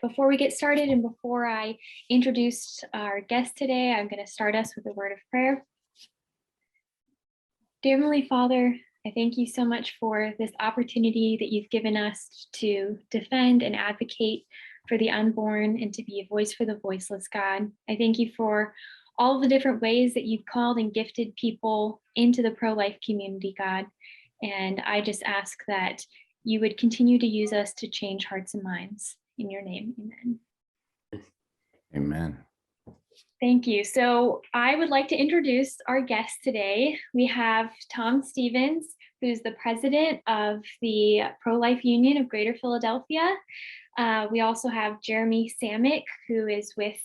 Before we get started and before I introduce our guest today, I'm going to start us with a word of prayer. Dear Heavenly Father, I thank you so much for this opportunity that you've given us to defend and advocate for the unborn and to be a voice for the voiceless, God. I thank you for all the different ways that you've called and gifted people into the pro-life community, God. And I just ask that you would continue to use us to change hearts and minds. In your name, amen. Amen. Thank you. So I would like to introduce our guest today. We have Tom Stevens, who's the president of the Pro-Life Union of Greater Philadelphia. We also have Jeremy Samek, who is with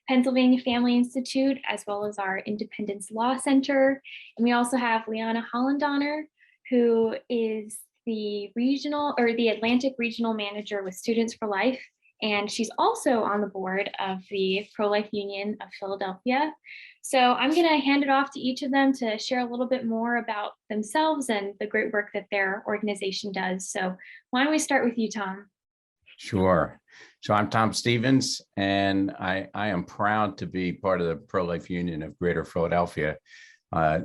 Pennsylvania Family Institute, as well as our Independence Law Center. And we also have Liana Hollendonner, who is the Atlantic Regional Manager with Students for Life. And she's also on the board of the Pro-Life Union of Philadelphia. So I'm going to hand it off to each of them to share a little bit more about themselves and the great work that their organization does. So why don't we start with you, Tom? Sure. So I'm Tom Stevens, and I am proud to be part of the Pro-Life Union of Greater Philadelphia.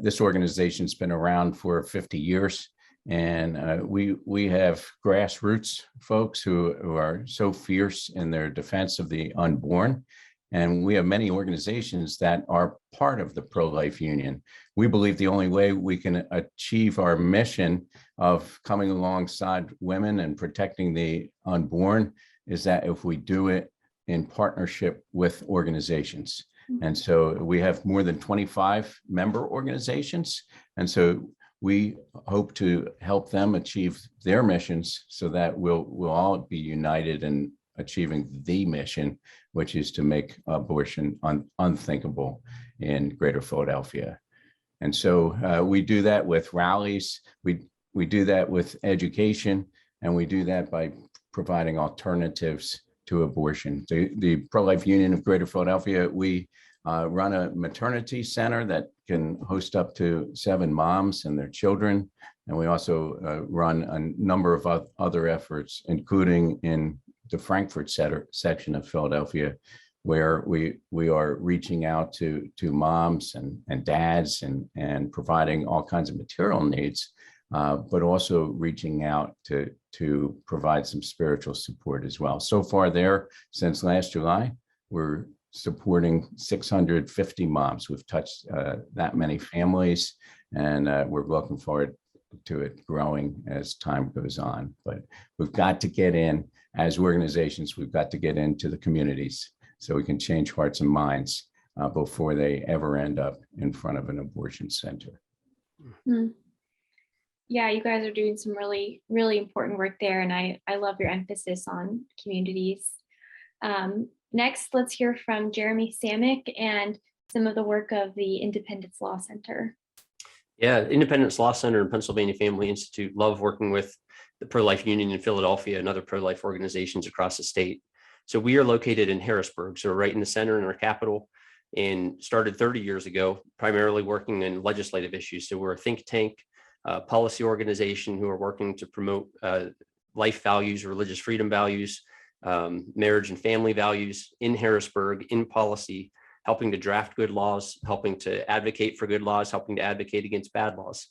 This organization's been around for 50 years. And we have grassroots folks who are so fierce in their defense of the unborn. And we have many organizations that are part of the Pro-Life Union. We believe the only way we can achieve our mission of coming alongside women and protecting the unborn is that if we do it in partnership with organizations. And so we have more than 25 member organizations. And so we hope to help them achieve their missions so that we'll all be united in achieving the mission, which is to make abortion unthinkable in Greater Philadelphia. And so we do that with rallies, we do that with education, and we do that by providing alternatives to abortion. The Pro-Life Union of Greater Philadelphia, we run a maternity center that can host up to 7 moms and their children. And we also run a number of other efforts, including in the Frankfurt section of Philadelphia, where we are reaching out to moms and dads and providing all kinds of material needs, but also reaching out to provide some spiritual support as well. So far there, since last July, we're supporting 650 moms. We've touched that many families, and we're looking forward to it growing as time goes on. But we've got to get in, as organizations, we've got to get into the communities so we can change hearts and minds before they ever end up in front of an abortion center. Mm-hmm. Yeah, you guys are doing some really, really important work there. And I love your emphasis on communities. Next, let's hear from Jeremy Samek and some of the work of the Independence Law Center. Yeah, Independence Law Center and Pennsylvania Family Institute love working with the Pro-Life Union in Philadelphia and other pro-life organizations across the state. So we are located in Harrisburg, so right in the center in our capital, and started 30 years ago, primarily working in legislative issues. So we're a think tank, policy organization who are working to promote life values, religious freedom values, marriage and family values in Harrisburg, in policy, helping to draft good laws, helping to advocate for good laws, helping to advocate against bad laws.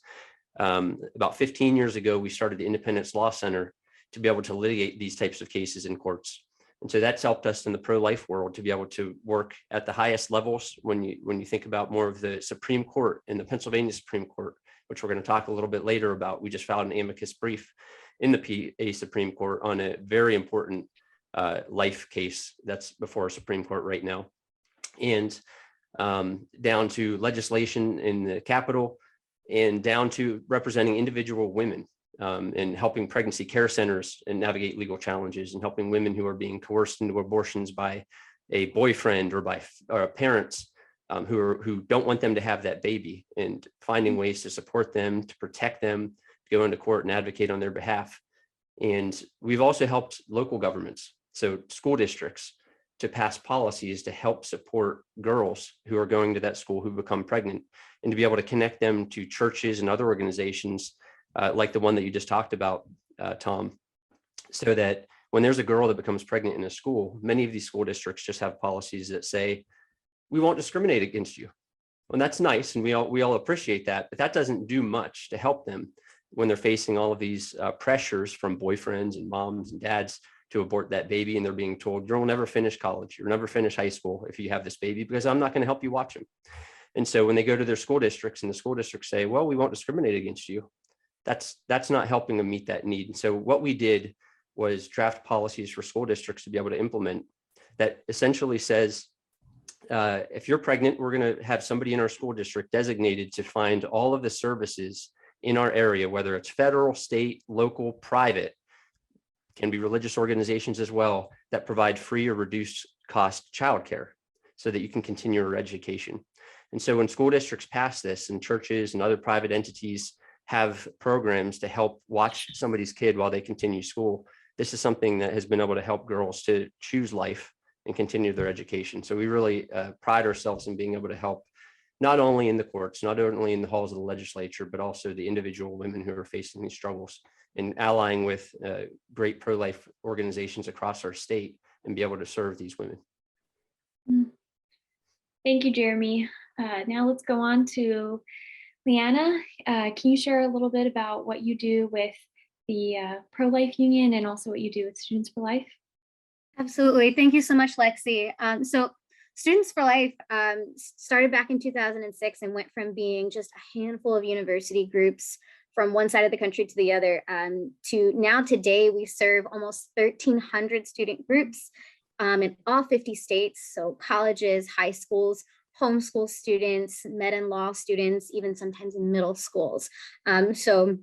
About 15 years ago, we started the Independence Law Center to be able to litigate these types of cases in courts. And so that's helped us in the pro-life world to be able to work at the highest levels. When you think about more of the Supreme Court and the Pennsylvania Supreme Court, which we're going to talk a little bit later about, we just filed an amicus brief in the PA Supreme Court on a very important life case that's before Supreme Court right now, and down to legislation in the Capitol, and down to representing individual women and helping pregnancy care centers and navigate legal challenges, and helping women who are being coerced into abortions by a boyfriend or by parents who don't want them to have that baby, and finding ways to support them, to protect them, to go into court and advocate on their behalf. And we've also helped local governments, so school districts, to pass policies to help support girls who are going to that school who become pregnant, and to be able to connect them to churches and other organizations like the one that you just talked about, Tom, so that when there's a girl that becomes pregnant in a school, many of these school districts just have policies that say, we won't discriminate against you. And that's nice, and we all appreciate that, but that doesn't do much to help them when they're facing all of these pressures from boyfriends and moms and dads to abort that baby, and they're being told, you'll never finish college, you'll never finish high school if you have this baby, because I'm not going to help you watch him. And so when they go to their school districts and the school districts say, well, we won't discriminate against you, that's not helping them meet that need. And so what we did was draft policies for school districts to be able to implement that essentially says, if you're pregnant, we're going to have somebody in our school district designated to find all of the services in our area, whether it's federal, state, local, private, can be religious organizations as well, that provide free or reduced cost childcare so that you can continue your education. And so when school districts pass this, and churches and other private entities have programs to help watch somebody's kid while they continue school, this is something that has been able to help girls to choose life and continue their education. So we really pride ourselves in being able to help not only in the courts, not only in the halls of the legislature, but also the individual women who are facing these struggles, and allying with great pro-life organizations across our state and be able to serve these women. Thank you, Jeremy. Now let's go on to Liana. Can you share a little bit about what you do with the Pro-Life Union and also what you do with Students for Life? Absolutely. Thank you so much, Lexi. So Students for Life started back in 2006 and went from being just a handful of university groups from one side of the country to the other to now today we serve almost 1,300 student groups in all 50 states. So colleges, high schools, homeschool students, med and law students, even sometimes in middle schools. So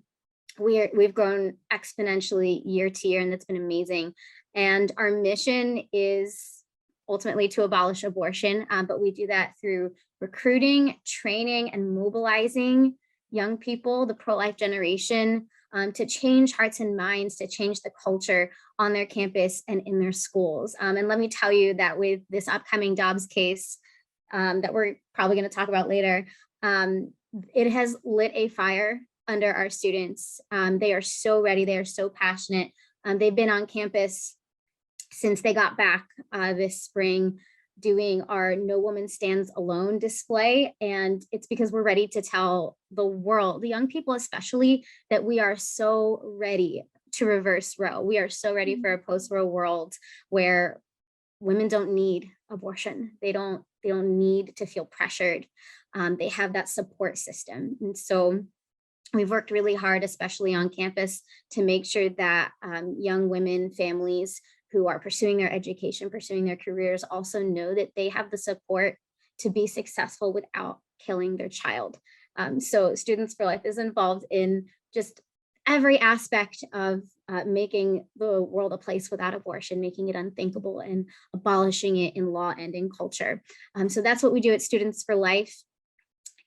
we've grown exponentially year to year, and that's been amazing. And our mission is ultimately to abolish abortion, but we do that through recruiting, training, and mobilizing young people, the pro-life generation, to change hearts and minds, to change the culture on their campus and in their schools. And let me tell you that with this upcoming Dobbs case that we're probably going to talk about later, it has lit a fire under our students. They are so ready. They are so passionate. They've been on campus since they got back this spring, doing our No Woman Stands Alone display. And it's because we're ready to tell the world, the young people especially, that we are so ready to reverse Roe. We are so ready for a post-Roe world where women don't need abortion. They don't need to feel pressured. They have that support system. And so we've worked really hard, especially on campus, to make sure that young women, families who are pursuing their education, pursuing their careers, also know that they have the support to be successful without killing their child. So Students for Life is involved in just every aspect of making the world a place without abortion, making it unthinkable, and abolishing it in law and in culture. So that's what we do at Students for Life.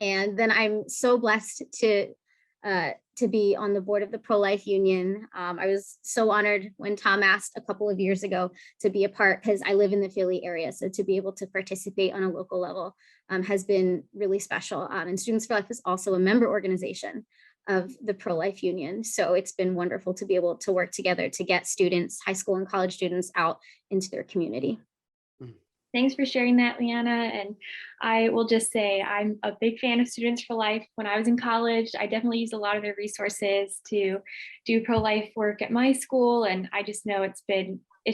And then I'm so blessed to be on the board of the Pro-Life Union. I was so honored when Tom asked a couple of years ago to be a part, because I live in the Philly area. So to be able to participate on a local level has been really special. And Students for Life is also a member organization of the Pro-Life Union. So it's been wonderful to be able to work together to get students, high school and college students, out into their community. Thanks for sharing that, Liana. And I will just say I'm a big fan of Students for Life. When I was in college, I definitely used a lot of their resources to do pro-life work at my school. And I just know it's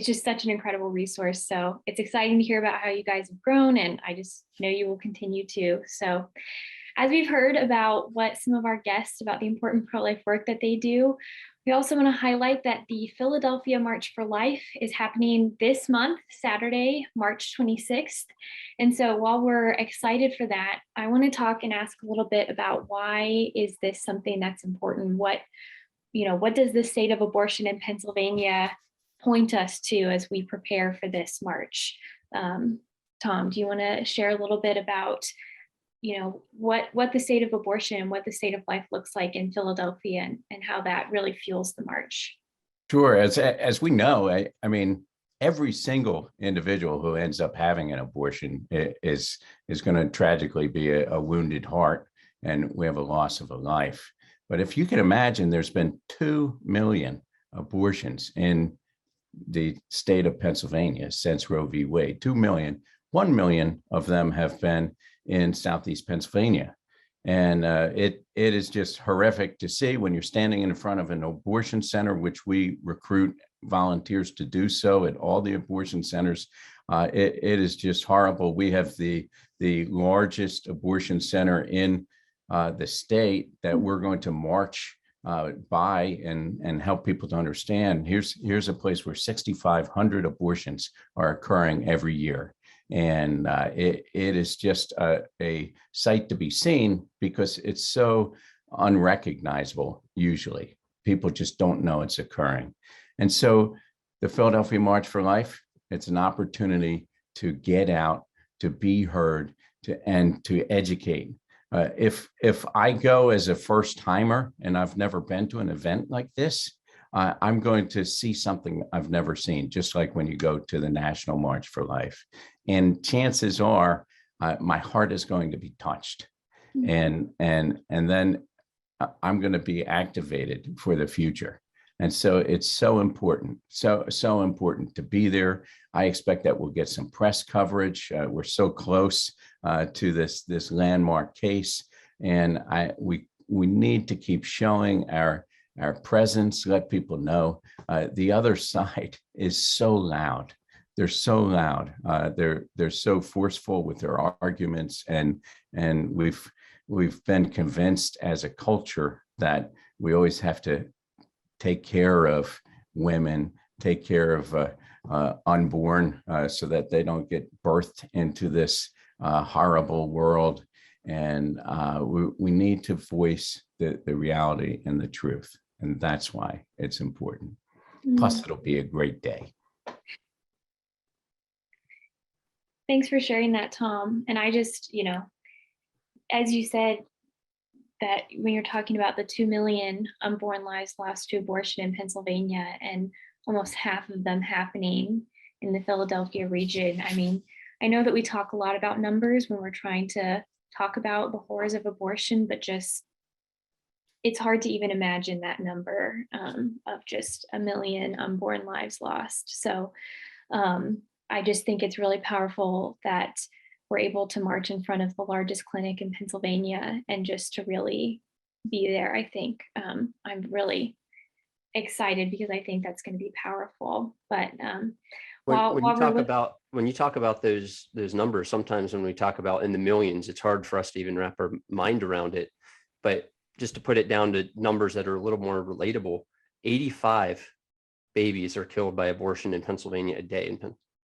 just such an incredible resource. So it's exciting to hear about how you guys have grown, and I just know you will continue to. So as we've heard about what some of our guests about the important pro-life work that they do, we also want to highlight that the Philadelphia March for Life is happening this month, Saturday, March 26th. And so while we're excited for that, I want to talk and ask a little bit about why is this something that's important? What does the state of abortion in Pennsylvania point us to as we prepare for this march? Tom, do you want to share a little bit about what the state of abortion, what the state of life looks like in Philadelphia, and how that really fuels the march? Sure. As we know, I mean, every single individual who ends up having an abortion is going to tragically be a wounded heart, and we have a loss of a life. But if you can imagine, there's been 2 million abortions in the state of Pennsylvania since Roe v. Wade. 2 million, 1 million of them have been in Southeast Pennsylvania. And it is just horrific to see when you're standing in front of an abortion center, which we recruit volunteers to do so at all the abortion centers. It is just horrible. We have the largest abortion center in the state that we're going to march by and help people to understand. Here's a place where 6,500 abortions are occurring every year. And it is just a sight to be seen because it's so unrecognizable. Usually people just don't know it's occurring. And so the Philadelphia March for Life, it's an opportunity to get out, to be heard, and to educate. If I go as a first timer and I've never been to an event like this, I'm going to see something I've never seen, just like when you go to the National March for Life. And chances are my heart is going to be touched. And then I'm going to be activated for the future. And so it's so important, so important to be there. I expect that we'll get some press coverage. We're so close to this landmark case, and we need to keep showing our presence, let people know. The other side is so loud. They're so loud. They're so forceful with their arguments, and we've been convinced as a culture that we always have to take care of women, take care of unborn, so that they don't get birthed into this horrible world. And we need to voice the reality and the truth. And that's why it's important. Plus, it'll be a great day. Thanks for sharing that, Tom. And I just, as you said, that when you're talking about the 2 million unborn lives lost to abortion in Pennsylvania and almost half of them happening in the Philadelphia region. I mean, I know that we talk a lot about numbers when we're trying to talk about the horrors of abortion, but just, it's hard to even imagine that number of just 1 million unborn lives lost. So I just think it's really powerful that we're able to march in front of the largest clinic in Pennsylvania and just to really be there. I think I'm really excited because I think that's going to be powerful. But when you talk about those numbers, sometimes when we talk about in the millions, it's hard for us to even wrap our mind around it. But just to put it down to numbers that are a little more relatable, 85 babies are killed by abortion in Pennsylvania a day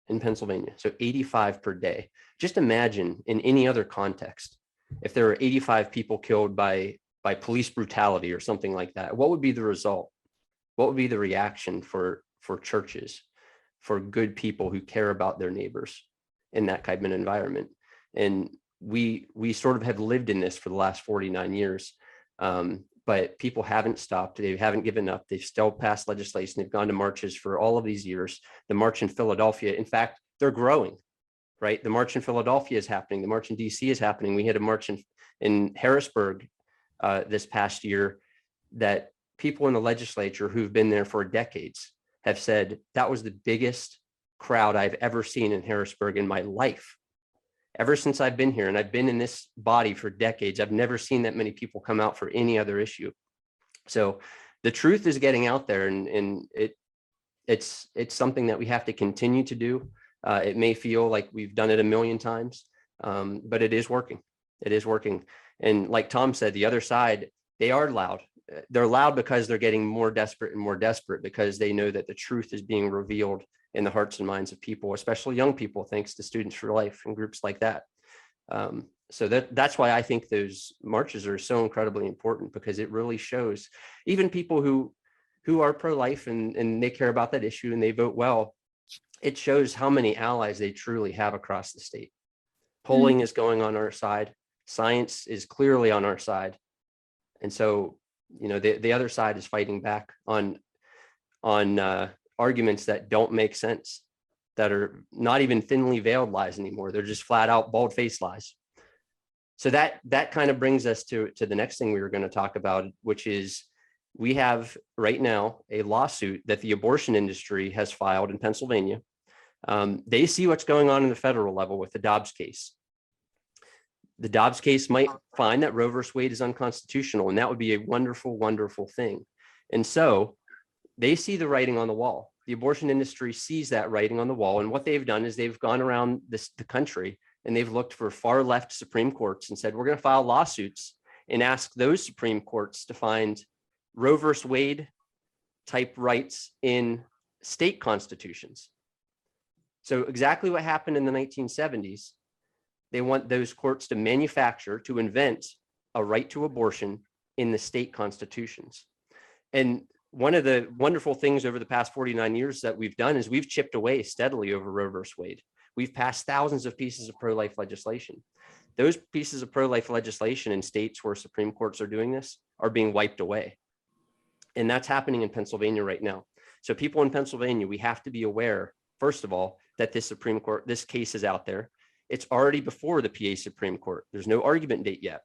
in Pennsylvania. So 85 per day. Just imagine in any other context, if there were 85 people killed by police brutality or something like that, what would be the result? What would be the reaction for churches, for good people who care about their neighbors in that kind of an environment? And we sort of have lived in this for the last 49 years. But people haven't stopped. They haven't given up. They've still passed legislation. They've gone to marches for all of these years. The march in Philadelphia, in fact, they're growing, right? The march in Philadelphia is happening. The march in DC is happening. We had a march in Harrisburg this past year that people in the legislature who've been there for decades have said that was the biggest crowd I've ever seen in Harrisburg in my life. Ever since I've been here, and I've been in this body for decades, I've never seen that many people come out for any other issue. So the truth is getting out there, and it's something that we have to continue to do. It may feel like we've done it a million times, but it is working. It is working. And like Tom said, the other side, they are loud. They're loud because they're getting more desperate and more desperate because they know that the truth is being revealed in the hearts and minds of people, especially young people, thanks to Students for Life and groups like that. So that's why I think those marches are so incredibly important, because it really shows even people who are pro-life and they care about that issue and they vote well, it shows how many allies they truly have across the state. Polling is going on our side. Science is clearly on our side. And so, the other side is fighting back on arguments that don't make sense, that are not even thinly veiled lies anymore. They're just flat out bald-faced lies. So that kind of brings us to the next thing we were going to talk about, which is we have right now a lawsuit that the abortion industry has filed in Pennsylvania. They see what's going on in the federal level with the Dobbs case. The Dobbs case might find that Roe versus Wade is unconstitutional, and that would be a wonderful, wonderful thing. And so they see the writing on the wall. The abortion industry sees that writing on the wall. And what they've done is they've gone around the country and they've looked for far left Supreme Courts and said, we're going to file lawsuits and ask those Supreme Courts to find Roe versus Wade type rights in state constitutions. So exactly what happened in the 1970s, they want those courts to manufacture, to invent a right to abortion in the state constitutions. And one of the wonderful things over the past 49 years that we've done is we've chipped away steadily over Roe versus Wade. We've passed thousands of pieces of pro-life legislation. Those pieces of pro-life legislation in states where Supreme Courts are doing this are being wiped away. And that's happening in Pennsylvania right now. So people in Pennsylvania, we have to be aware, first of all, that this Supreme Court, this case is out there. It's already before the PA Supreme Court. There's no argument date yet.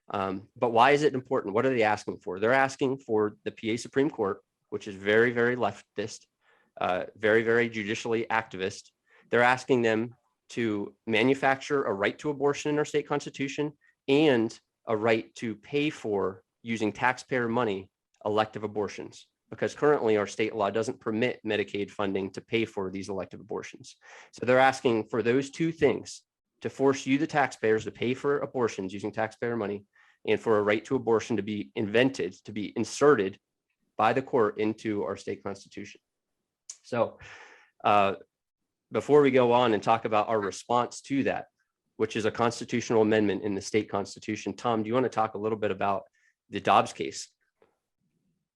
But why is it important? What are they asking for? They're asking for the PA Supreme Court, which is very, very leftist, very, very judicially activist. They're asking them to manufacture a right to abortion in our state constitution and a right to pay for, using taxpayer money, elective abortions, because currently our state law doesn't permit Medicaid funding to pay for these elective abortions. So they're asking for those two things, to force you, the taxpayers, to pay for abortions using taxpayer money, and for a right to abortion to be invented, to be inserted by the court into our state constitution. So before we go on and talk about our response to that, which is a constitutional amendment in the state constitution, Tom, do you want to talk a little bit about the Dobbs case?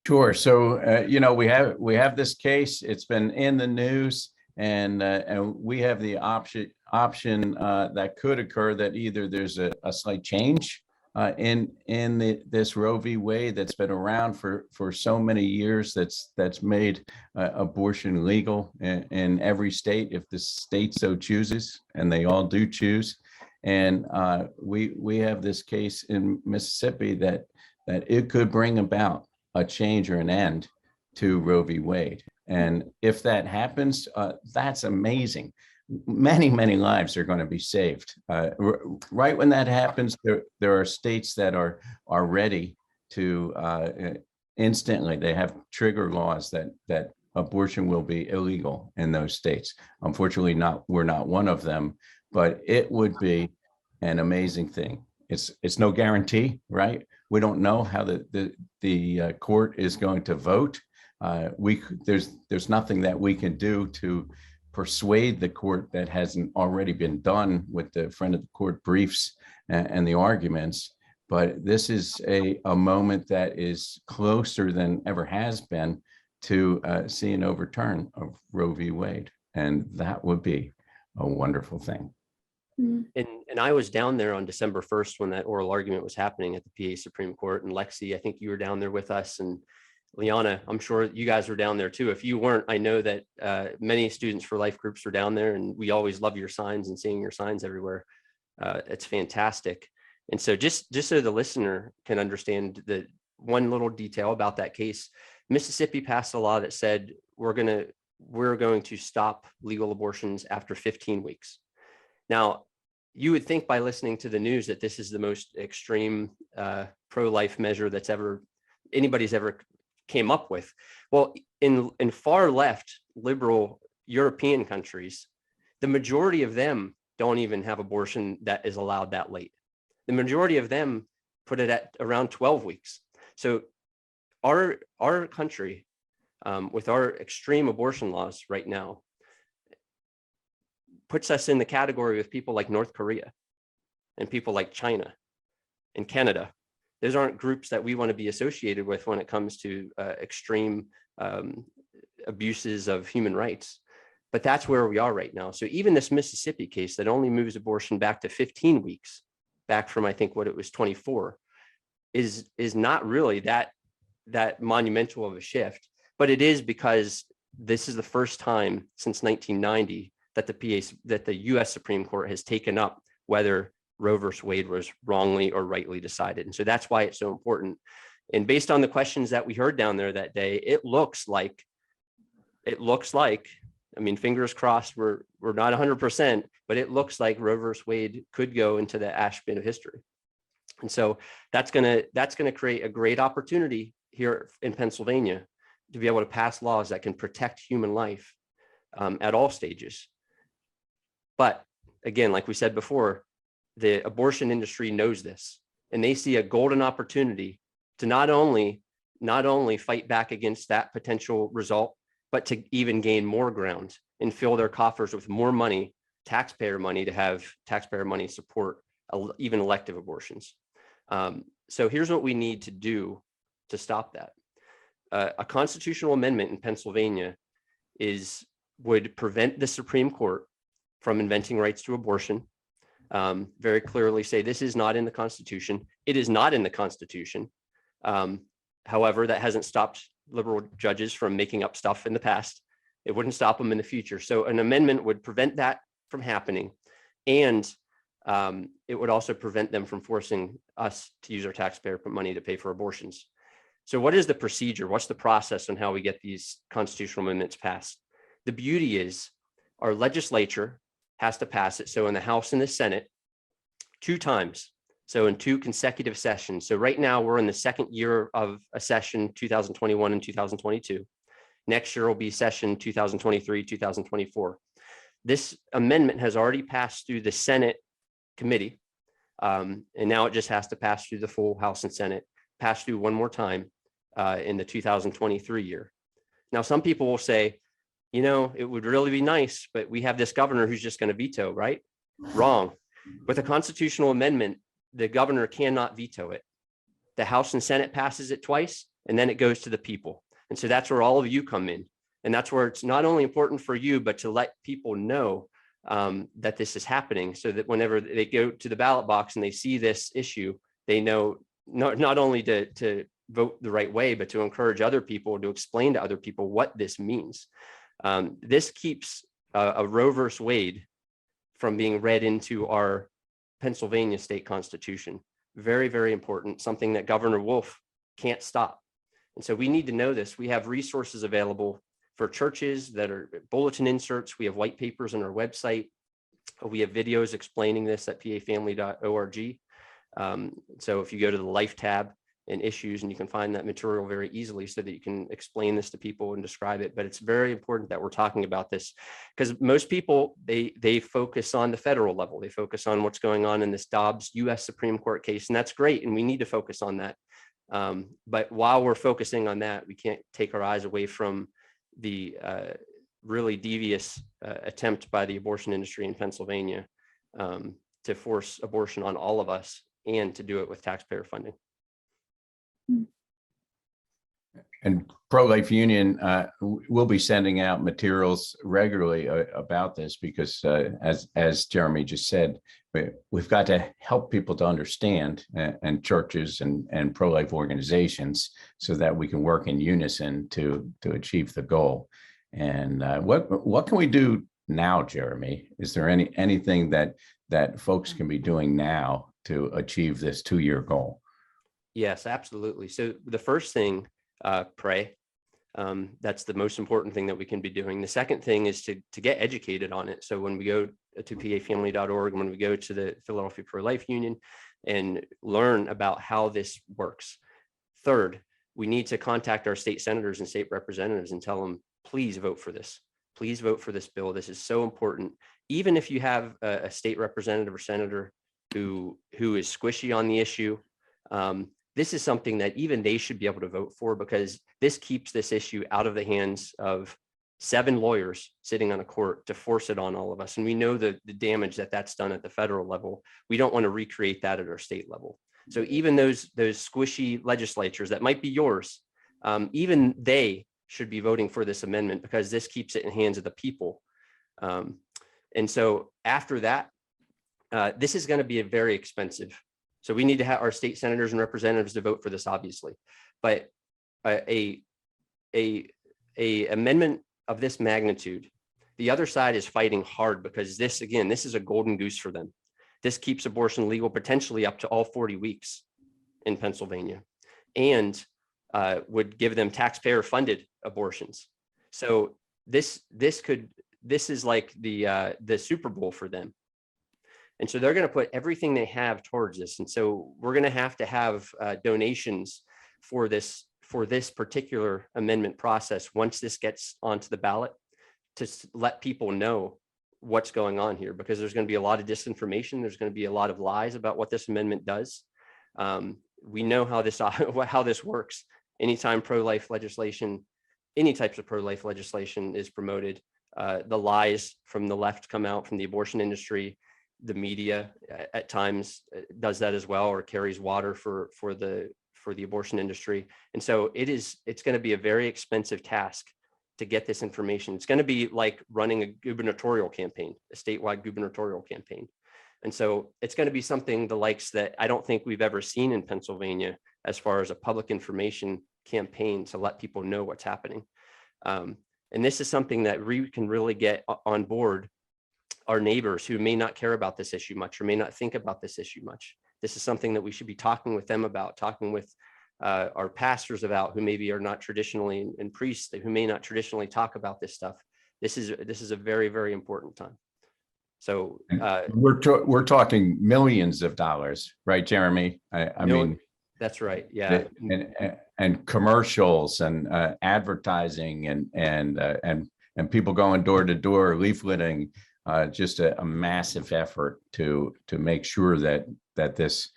Sure. So, we have this case. It's been in the news, and we have the option that could occur that either there's a slight change in this Roe v. Wade that's been around for so many years, that's made abortion legal in every state if the state so chooses, and they all do choose. And we have this case in Mississippi that it could bring about a change or an end to Roe v. Wade. And if that happens, that's amazing. Many, many lives are going to be saved. Right when that happens, there are states that are ready to instantly, they have trigger laws that abortion will be illegal in those states. Unfortunately, we're not one of them, but it would be an amazing thing. It's no guarantee, right? We don't know how the court is going to vote. There's nothing that we can do to persuade the court that hasn't already been done with the friend of the court briefs and the arguments. But this is a moment that is closer than ever has been to see an overturn of Roe v. Wade, and that would be a wonderful thing. And I was down there on December 1st when that oral argument was happening at the PA Supreme Court. And Lexi, I think you were down there with us, and Liana, I'm sure you guys were down there too. If you weren't, I know that many Students for Life groups are down there, and we always love your signs and seeing your signs everywhere. It's fantastic. And so just so the listener can understand the one little detail about that case, Mississippi passed a law that said we're going to stop legal abortions after 15 weeks. Now, you would think by listening to the news that this is the most extreme pro-life measure that's anybody's ever came up with. Well, in far left liberal European countries, the majority of them don't even have abortion that is allowed that late. The majority of them put it at around 12 weeks. So our country, with our extreme abortion laws right now, puts us in the category with people like North Korea and people like China and Canada. Those aren't groups that we want to be associated with when it comes to extreme abuses of human rights. But that's where we are right now. So even this Mississippi case that only moves abortion back to 15 weeks, back from, I think, what it was 24, is not really that monumental of a shift. But it is because this is the first time since 1990 that the U.S. Supreme Court has taken up whether Roe versus Wade was wrongly or rightly decided. And so that's why it's so important. And based on the questions that we heard down there that day, it looks like, I mean, fingers crossed, we're not 100%, but it looks like Roe versus Wade could go into the ash bin of history. And so that's gonna create a great opportunity here in Pennsylvania to be able to pass laws that can protect human life at all stages. But again, like we said before, the abortion industry knows this, and they see a golden opportunity to not only fight back against that potential result, but to even gain more ground and fill their coffers with more money, taxpayer money, to have taxpayer money support even elective abortions. So here's what we need to do to stop that. A constitutional amendment in Pennsylvania would prevent the Supreme Court from inventing rights to abortion. Very clearly say this is not in the Constitution. It is not in the Constitution. However, that hasn't stopped liberal judges from making up stuff in the past. It wouldn't stop them in the future. So an amendment would prevent that from happening. And it would also prevent them from forcing us to use our taxpayer money to pay for abortions. So what is the procedure? What's the process on how we get these constitutional amendments passed? The beauty is our legislature has to pass it. So in the House and the Senate, 2 times. So in 2 consecutive sessions. So right now we're in the second year of a session, 2021 and 2022. Next year will be session 2023, 2024. This amendment has already passed through the Senate committee. And now it just has to pass through the full House and Senate, pass through one more time in the 2023 year. Now, some people will say, you know, it would really be nice, but we have this governor who's just going to veto, right? Wrong. With a constitutional amendment, the governor cannot veto it. The House and Senate passes it twice, and then it goes to the people. And so that's where all of you come in. And that's where it's not only important for you, but to let people know that this is happening, so that whenever they go to the ballot box and they see this issue, they know not only to vote the right way, but to encourage other people, to explain to other people what this means. This keeps a Roe versus Wade from being read into our Pennsylvania state constitution. Very, very important, something that Governor Wolf can't stop. And so we need to know this. We have resources available for churches that are bulletin inserts. We have white papers on our website. We have videos explaining this at pafamily.org. So if you go to the Life tab and issues, and you can find that material very easily so that you can explain this to people and describe it. But it's very important that we're talking about this, because most people, they focus on the federal level. They focus on what's going on in this Dobbs U.S. Supreme Court case, and that's great. And we need to focus on that. But while we're focusing on that, we can't take our eyes away from the really devious attempt by the abortion industry in Pennsylvania to force abortion on all of us, and to do it with taxpayer funding. And Pro-Life Union will be sending out materials regularly about this, because as Jeremy just said, we've got to help people to understand, and churches and pro-life organizations, so that we can work in unison to achieve the goal. And what can we do now, Jeremy? Is there anything that folks can be doing now to achieve this 2-year goal? Yes, absolutely. So the first thing, pray. That's the most important thing that we can be doing. The second thing is to get educated on it. So when we go to pafamily.org, when we go to the Philadelphia Pro-Life Union, and learn about how this works. Third, we need to contact our state senators and state representatives and tell them, please vote for this. Please vote for this bill. This is so important. Even if you have a state representative or senator who is squishy on the issue, this is something that even they should be able to vote for, because this keeps this issue out of the hands of 7 lawyers sitting on a court to force it on all of us. And we know the damage that's done at the federal level. We don't want to recreate that at our state level. So even those squishy legislatures that might be yours, even they should be voting for this amendment, because this keeps it in the hands of the people. And so after that, this is going to be a very expensive. So we need to have our state senators and representatives to vote for this, obviously. But a amendment of this magnitude, the other side is fighting hard, because this is a golden goose for them. This keeps abortion legal potentially up to all 40 weeks in Pennsylvania. and would give them taxpayer funded abortions. So this is like the Super Bowl for them. And so they're going to put everything they have towards this. And so we're going to have donations for this particular amendment process once this gets onto the ballot, to let people know what's going on here, because there's going to be a lot of disinformation. There's going to be a lot of lies about what this amendment does. We know how this works. Anytime pro-life legislation, any types of pro-life legislation is promoted, the lies from the left come out, from the abortion industry. The media at times does that as well, or carries water for the abortion industry. And so it's going to be a very expensive task to get this information. It's going to be like running a gubernatorial campaign, a statewide gubernatorial campaign. And so it's going to be something the likes that I don't think we've ever seen in Pennsylvania as far as a public information campaign to let people know what's happening. And this is something that we can really get on board our neighbors who may not care about this issue much, or may not think about this issue much. This is something that we should be talking with them about, talking with our pastors about, who maybe are not traditionally, and priests who may not traditionally talk about this stuff. This is a very, very important time. So we're talking millions of dollars, right, Jeremy? I mean, that's right. Yeah. And commercials and advertising and people going door to door leafleting. Just a massive effort to make sure that this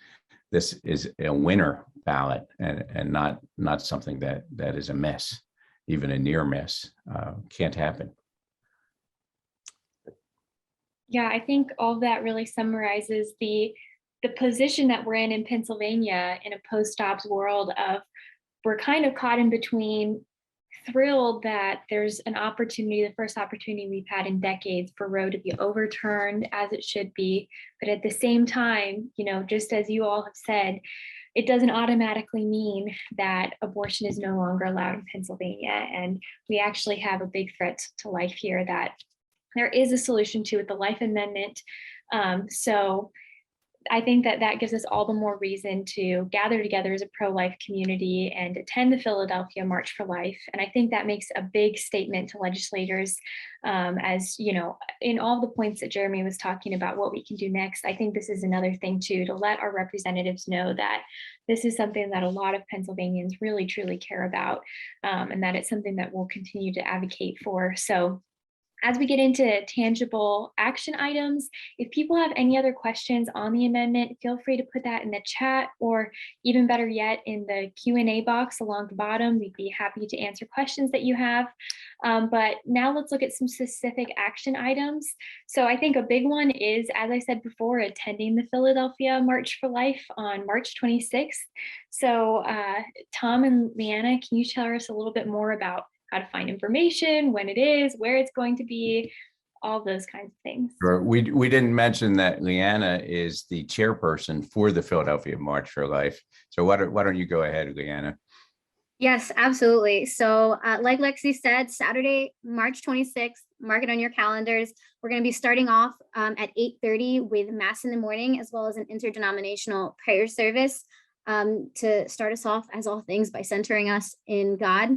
is a winner ballot and not something that is a mess, even a near mess. Can't happen. Yeah, I think all of that really summarizes the position that we're in Pennsylvania, in a post-ops world of, we're kind of caught in between, thrilled that there's an opportunity, the first opportunity we've had in decades, for Roe to be overturned as it should be. But at the same time, just as you all have said, it doesn't automatically mean that abortion is no longer allowed in Pennsylvania. And we actually have a big threat to life here that there is a solution to with the Life Amendment. So I think that gives us all the more reason to gather together as a pro-life community and attend the Philadelphia March for Life. And I think that makes a big statement to legislators, as in all the points that Jeremy was talking about, what we can do next. I think this is another thing too, to let our representatives know that this is something that a lot of Pennsylvanians really, truly care about, and that it's something that we'll continue to advocate for. So as we get into tangible action items, if people have any other questions on the amendment, feel free to put that in the chat, or even better yet, in the Q&A box along the bottom. We'd be happy to answer questions that you have. But now let's look at some specific action items. So I think a big one is, as I said before, attending the Philadelphia March for Life on March 26th. So Tom and Liana, can you tell us a little bit more about how to find information, when it is, where it's going to be, all those kinds of things? Sure. We didn't mention that Liana is the chairperson for the Philadelphia March for Life. So why don't you go ahead, Liana? Yes, absolutely. So like Lexi said, Saturday, March 26th, mark it on your calendars. We're going to be starting off at 8:30 with Mass in the morning, as well as an interdenominational prayer service to start us off, as all things, by centering us in God.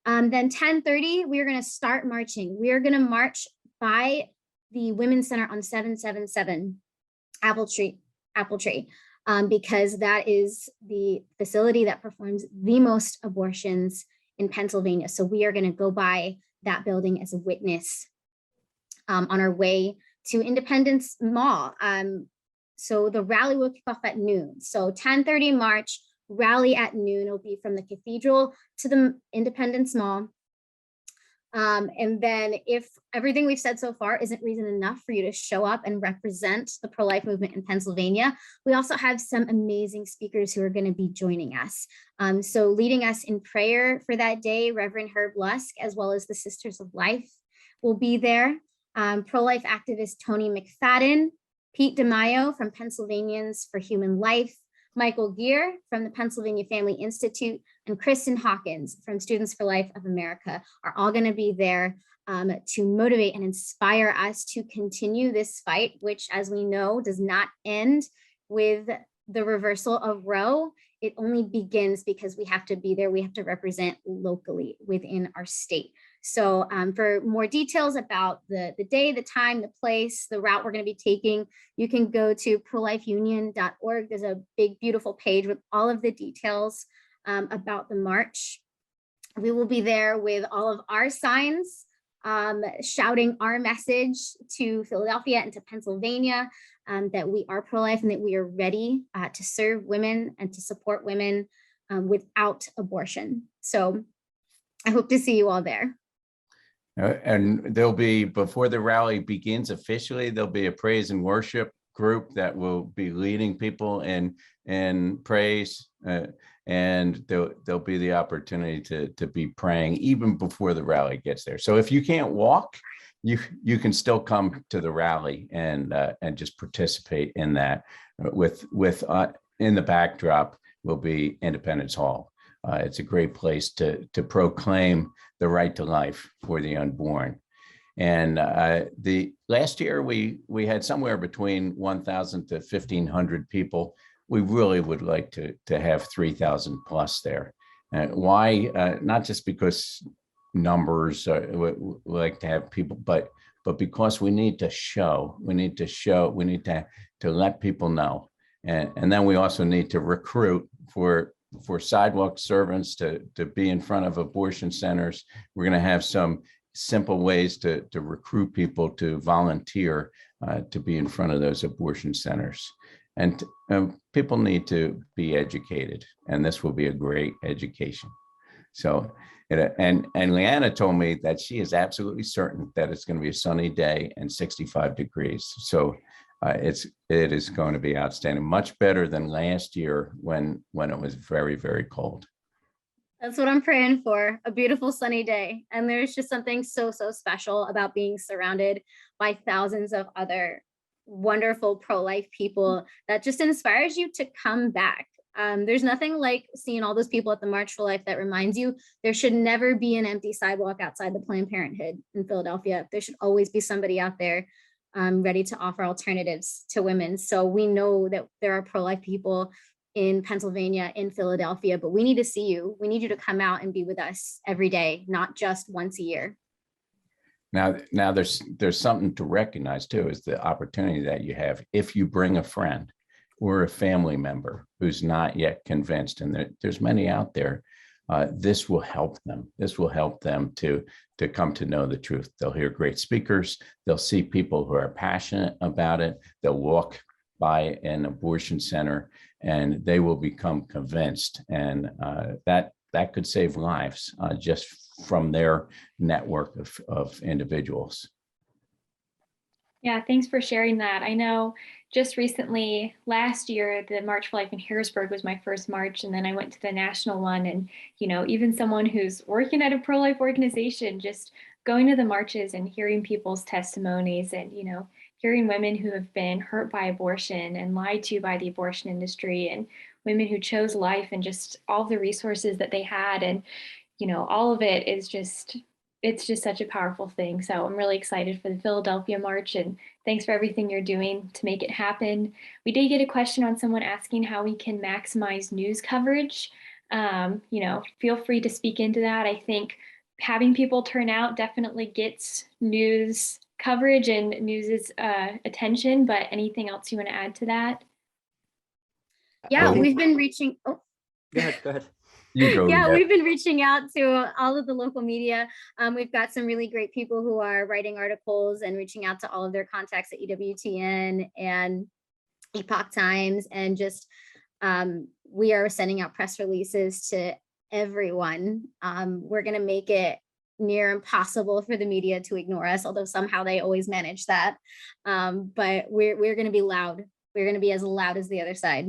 Then 10:30, we are going to start marching. We are going to march by the Women's Center on 777 Apple Tree, because that is the facility that performs the most abortions in Pennsylvania. So we are going to go by that building as a witness on our way to Independence Mall. So the rally will kick off at noon. So 10:30 march, rally at noon. It'll be from the cathedral to the Independence Mall. And then if everything we've said so far isn't reason enough for you to show up and represent the pro-life movement in Pennsylvania, we also have some amazing speakers who are going to be joining us. So leading us in prayer for that day, Reverend Herb Lusk, as well as the Sisters of Life, will be there. Pro-life activist Tony McFadden, Pete DeMaio from Pennsylvanians for Human Life, Michael Gear from the Pennsylvania Family Institute, and Kristen Hawkins from Students for Life of America are all going to be there to motivate and inspire us to continue this fight, which, as we know, does not end with the reversal of Roe. it only begins because we have to be there. We have to represent locally within our state. So for more details about the day, the time, the place, the route we're going to be taking, you can go to prolifeunion.org. There's a big, beautiful page with all of the details about the march. We will be there with all of our signs, shouting our message to Philadelphia and to Pennsylvania, that we are pro-life and that we are ready to serve women and to support women without abortion. So I hope to see you all there. And there'll be, before the rally begins officially, there'll be a praise and worship group that will be leading people in praise, and there'll be the opportunity to be praying even before the rally gets there. So if you can't walk, you can still come to the rally and just participate in that. With in the backdrop will be Independence Hall. It's a great place to proclaim the right to life for the unborn. And the last year we had somewhere between 1,000 to 1,500 people. We really would like to have 3,000 plus there. Why? Not just because numbers, we like to have people, but because we need to show, we need to let people know. And then we also need to recruit for sidewalk servants to be in front of abortion centers. We're going to have some simple ways to recruit people to volunteer to be in front of those abortion centers. And people need to be educated, and this will be a great education. So, and Liana told me that she is absolutely certain that it's going to be a sunny day and 65 degrees. So it is going to be outstanding, much better than last year when it was very, very cold. That's what I'm praying for, a beautiful sunny day. And there's just something so special about being surrounded by thousands of other wonderful pro-life people that just inspires you to come back. There's nothing like seeing all those people at the March for Life that reminds you there should never be an empty sidewalk outside the Planned Parenthood in Philadelphia. There should always be somebody out there ready to offer alternatives to women. So we know that there are pro-life people in Pennsylvania, in Philadelphia, but we need to see you. We need you to come out and be with us every day, not just once a year. Now there's something to recognize too, is the opportunity that you have if you bring a friend or a family member who's not yet convinced, and there's many out there. This will help them. This will help them to come to know the truth. They'll hear great speakers. They'll see people who are passionate about it. They'll walk by an abortion center and they will become convinced. And that could save lives just from their network of individuals. Yeah, thanks for sharing that. I know just recently, last year, the March for Life in Harrisburg was my first march, and then I went to the national one. And, you know, even someone who's working at a pro-life organization, just going to the marches and hearing people's testimonies and, you know, hearing women who have been hurt by abortion and lied to by the abortion industry, and women who chose life, and just all the resources that they had. And, you know, all of it is just, it's just such a powerful thing. So I'm really excited for the Philadelphia March, and thanks for everything you're doing to make it happen. We did get a question on someone asking how we can maximize news coverage. You know, feel free to speak into that. I think having people turn out definitely gets news coverage and news's attention, but anything else you want to add to that? Yeah, we've been reaching, Go ahead. Yeah, we've been reaching out to all of the local media. We've got some really great people who are writing articles and reaching out to all of their contacts at EWTN and Epoch Times, and just we are sending out press releases to everyone. We're going to make it near impossible for the media to ignore us, although somehow they always manage that. But we're going to be loud. We're going to be as loud as the other side.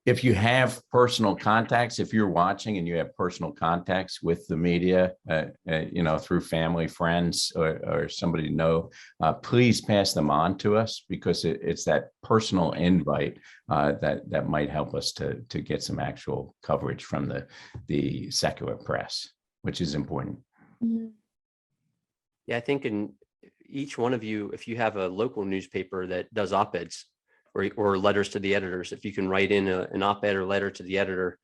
If you have personal contacts, if you're watching and you have personal contacts with the media, you know, through family, friends, or somebody you know, please pass them on to us, because it's that personal invite that might help us to get some actual coverage from the secular press, which is important. Mm-hmm. Yeah, I think in each one of you, if you have a local newspaper that does op-eds, or letters to the editors. If you can write in an op-ed or letter to the editor,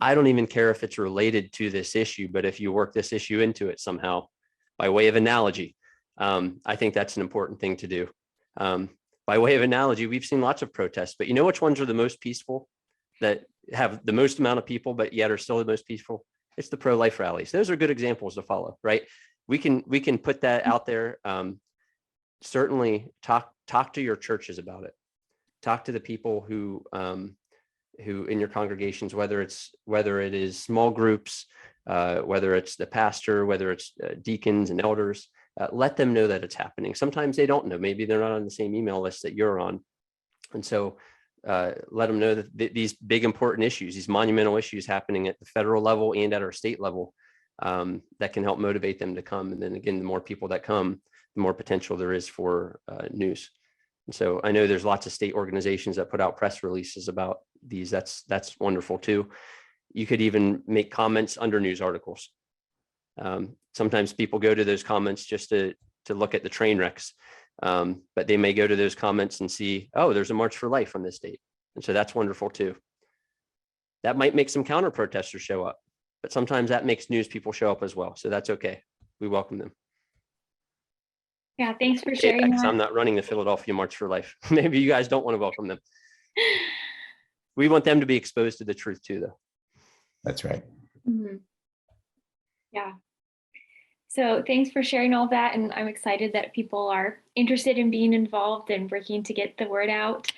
I don't even care if it's related to this issue, but if you work this issue into it somehow, by way of analogy, I think that's an important thing to do. By way of analogy, we've seen lots of protests, but you know which ones are the most peaceful, that have the most amount of people, but yet are still the most peaceful? It's the pro-life rallies. Those are good examples to follow, right? We can put that out there. Certainly talk to your churches about it. Talk to the people who in your congregations, whether it is small groups, whether it's the pastor, whether it's deacons and elders. Let them know that it's happening. Sometimes they don't know. Maybe they're not on the same email list that you're on. And so let them know that these big, important issues, these monumental issues happening at the federal level and at our state level, that can help motivate them to come. And then again, the more people that come, the more potential there is for news. And so I know there's lots of state organizations that put out press releases about these. That's wonderful too. You could even make comments under news articles. Sometimes people go to those comments just to look at the train wrecks, but they may go to those comments and see, oh, there's a March for Life on this date. And so that's wonderful too. That might make some counter protesters show up, but sometimes that makes news people show up as well. So that's okay. We welcome them. Yeah, thanks for sharing that. I'm not running the Philadelphia March for Life. Maybe you guys don't want to welcome them. We want them to be exposed to the truth too, though. That's right. Mm-hmm. Yeah. So thanks for sharing all that. And I'm excited that people are interested in being involved and working to get the word out.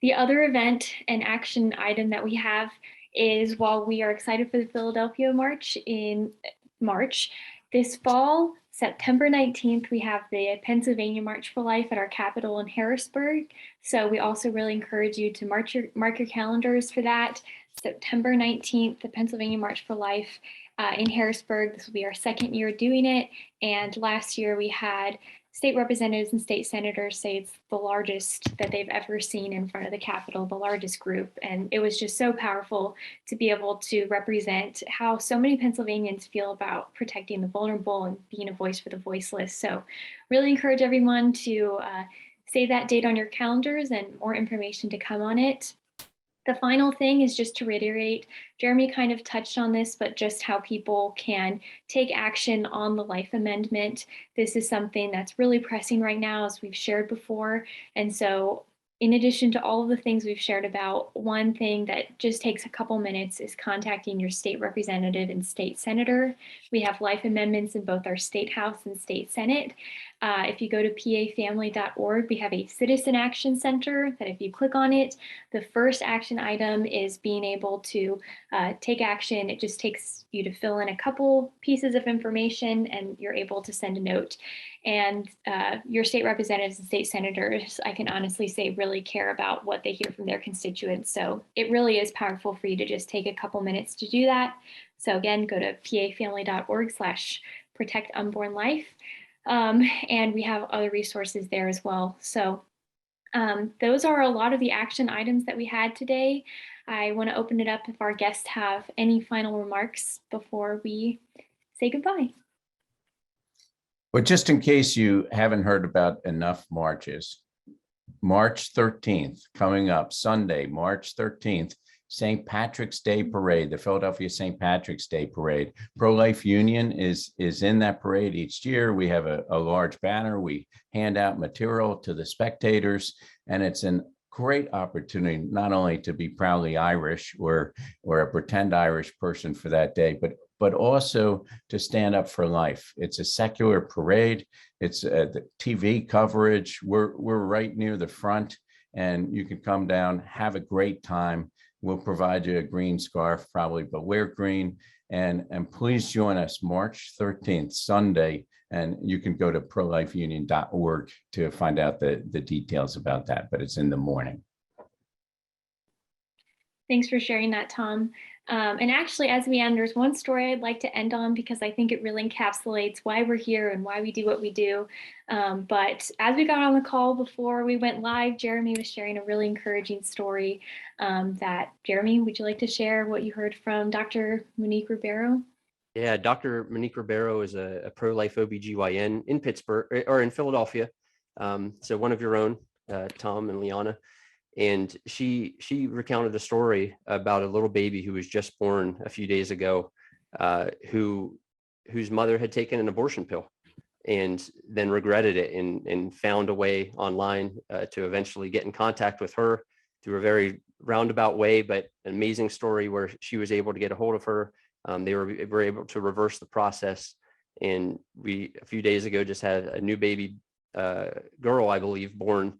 The other event and action item that we have is, while we are excited for the Philadelphia March in March, this fall, September 19th, we have the Pennsylvania March for Life at our Capitol in Harrisburg. So we also really encourage you to mark your calendars for that. September 19th, the Pennsylvania March for Life in Harrisburg. This will be our second year doing it. And last year we had state representatives and state senators say it's the largest that they've ever seen in front of the Capitol, the largest group. And it was just so powerful to be able to represent how so many Pennsylvanians feel about protecting the vulnerable and being a voice for the voiceless. So really encourage everyone to save that date on your calendars, and more information to come on it. The final thing is just to reiterate, Jeremy kind of touched on this, but just how people can take action on the life amendment. This is something that's really pressing right now, as we've shared before. And so in addition to all of the things we've shared about, one thing that just takes a couple minutes is contacting your state representative and state senator. We have life amendments in both our state house and state senate. If you go to pafamily.org, we have a citizen action center that if you click on it, the first action item is being able to take action. It just takes you to fill in a couple pieces of information and you're able to send a note. And your state representatives and state senators, I can honestly say, really care about what they hear from their constituents. So it really is powerful for you to just take a couple minutes to do that. So again, go to pafamily.org/protect unborn life. And we have other resources there as well. So those are a lot of the action items that we had today. I want to open it up if our guests have any final remarks before we say goodbye. But just in case you haven't heard about enough marches, March 13th, coming up Sunday, March 13th, St. Patrick's Day Parade, the Philadelphia St. Patrick's Day Parade. Pro-Life Union is in that parade each year. We have a large banner. We hand out material to the spectators, and it's a great opportunity not only to be proudly Irish or a pretend Irish person for that day, but also to stand up for life. It's a secular parade. It's the TV coverage. We're right near the front, and you can come down, have a great time. We'll provide you a green scarf, probably, but wear green. And please join us March 13th, Sunday, and you can go to prolifeunion.org to find out the details about that, but it's in the morning. Thanks for sharing that, Tom. And actually, as we end, there's one story I'd like to end on because I think it really encapsulates why we're here and why we do what we do. But as we got on the call before we went live, Jeremy was sharing a really encouraging story Jeremy, would you like to share what you heard from Dr. Monique Rivero? Yeah, Dr. Monique Rivero is a pro-life OBGYN in Pittsburgh or in Philadelphia. So one of your own, Tom and Liana. And she recounted a story about a little baby who was just born a few days ago, whose mother had taken an abortion pill and then regretted it, and found a way online to eventually get in contact with her through a very roundabout way, but an amazing story where she was able to get a hold of her. They were able to reverse the process. And we, a few days ago, just had a new baby girl, I believe, born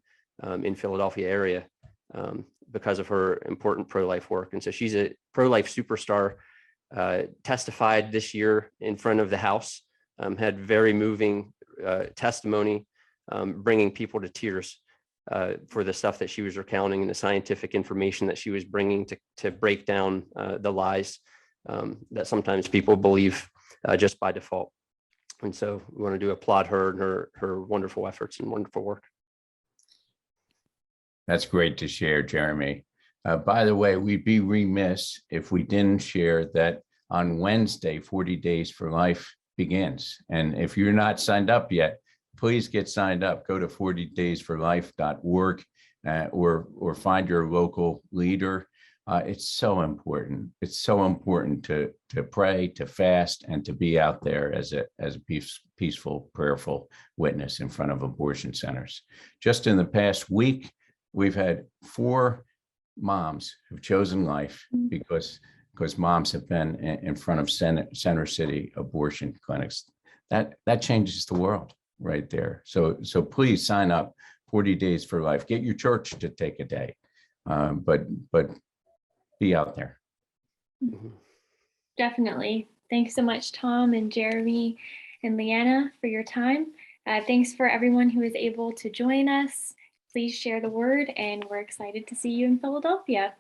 in Philadelphia area because of her important pro-life work. And so she's a pro-life superstar, testified this year in front of the House, had very moving testimony, bringing people to tears for the stuff that she was recounting and the scientific information that she was bringing to break down the lies that sometimes people believe just by default. And so we wanted to applaud her and her wonderful efforts and wonderful work. That's great to share, Jeremy. By the way, we'd be remiss if we didn't share that on Wednesday, 40 Days for Life begins. And if you're not signed up yet, please get signed up. Go to 40daysforlife.org or find your local leader. It's so important. It's so important to pray, to fast, and to be out there as a peaceful, prayerful witness in front of abortion centers. Just in the past week, we've had 4 moms who've chosen life because moms have been in front of center city abortion clinics. That changes the world right there. So please sign up. 40 Days for Life. Get your church to take a day, but be out there. Definitely. Thanks so much, Tom and Jeremy and Liana, for your time. Thanks for everyone who was able to join us. Please share the word, and we're excited to see you in Philadelphia.